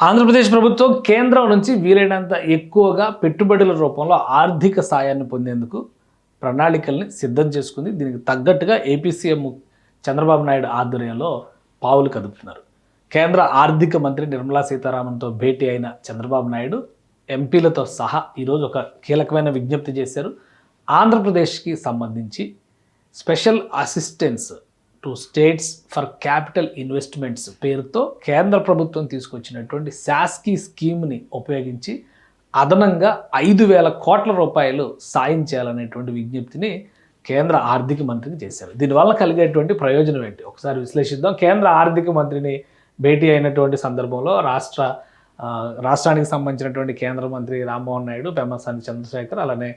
ఆంధ్రప్రదేశ్ ప్రభుత్వం కేంద్రం నుంచి వీలైనంత ఎక్కువగా పెట్టుబడుల రూపంలో ఆర్థిక సాయాన్ని పొందేందుకు ప్రణాళికల్ని సిద్ధం చేసుకుంది. దీనికి తగ్గట్టుగా ఏపీ సీఎం చంద్రబాబు నాయుడు ఆధ్వర్యంలో పావులు కదుపుతున్నారు. కేంద్ర ఆర్థిక మంత్రి నిర్మలా సీతారామన్తో భేటీ అయిన చంద్రబాబు నాయుడు ఎంపీలతో సహా ఈరోజు ఒక కీలకమైన విజ్ఞప్తి చేశారు. ఆంధ్రప్రదేశ్కి సంబంధించి special assistance to states for capital investments పేరుతో కేంద్ర ప్రభుత్వం తీసుకొచ్చినటువంటి శాస్కీ స్కీమ్ని ఉపయోగించి అదనంగా 5,000 కోట్ల రూపాయలు సాయం చేయాలనేటువంటి విజ్ఞప్తిని కేంద్ర ఆర్థిక మంత్రికి చేశారు. దీనివల్ల కలిగేటువంటి ప్రయోజనం ఏంటి ఒకసారి విశ్లేషిద్దాం. కేంద్ర ఆర్థిక మంత్రిని భేటీ అయినటువంటి సందర్భంలో రాష్ట్రానికి సంబంధించినటువంటి కేంద్ర మంత్రి రామ్మోహన్ నాయుడు, పెమ్మసాని చంద్రశేఖర్, అలానే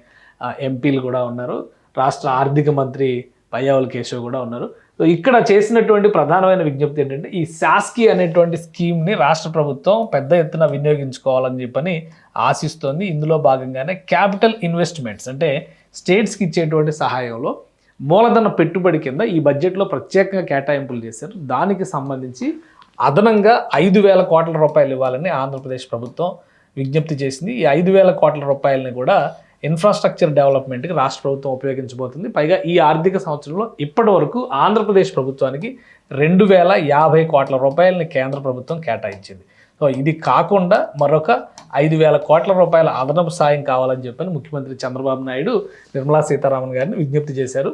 ఎంపీలు కూడా ఉన్నారు. రాష్ట్ర ఆర్థిక మంత్రి పయ్యావుల కేశవ్ కూడా ఉన్నారు. సో ఇక్కడ చేసినటువంటి ప్రధానమైన విజ్ఞప్తి ఏంటంటే ఈ శాస్కీ అనేటువంటి స్కీమ్ని రాష్ట్ర ప్రభుత్వం పెద్ద ఎత్తున వినియోగించుకోవాలని చెప్పని ఆశిస్తోంది. ఇందులో భాగంగానే క్యాపిటల్ ఇన్వెస్ట్మెంట్స్ అంటే స్టేట్స్కి ఇచ్చేటువంటి సహాయంలో మూలధన పెట్టుబడి కింద ఈ బడ్జెట్లో ప్రత్యేకంగా కేటాయింపులు చేశారు. దానికి సంబంధించి అదనంగా 5,000 కోట్ల రూపాయలు ఇవ్వాలని ఆంధ్రప్రదేశ్ ప్రభుత్వం విజ్ఞప్తి చేసింది. ఈ 5,000 కోట్ల రూపాయలని కూడా ఇన్ఫ్రాస్ట్రక్చర్ డెవలప్మెంట్కి రాష్ట్ర ప్రభుత్వం ఉపయోగించబోతుంది. పైగా ఈ ఆర్థిక సంవత్సరంలో ఇప్పటి వరకు ఆంధ్రప్రదేశ్ ప్రభుత్వానికి 2,050 కోట్ల రూపాయలని కేంద్ర ప్రభుత్వం కేటాయించింది. సో ఇది కాకుండా మరొక 5,000 కోట్ల రూపాయల అదనపు సాయం కావాలని చెప్పని ముఖ్యమంత్రి చంద్రబాబు నాయుడు నిర్మలా సీతారామన్ గారిని విజ్ఞప్తి చేశారు.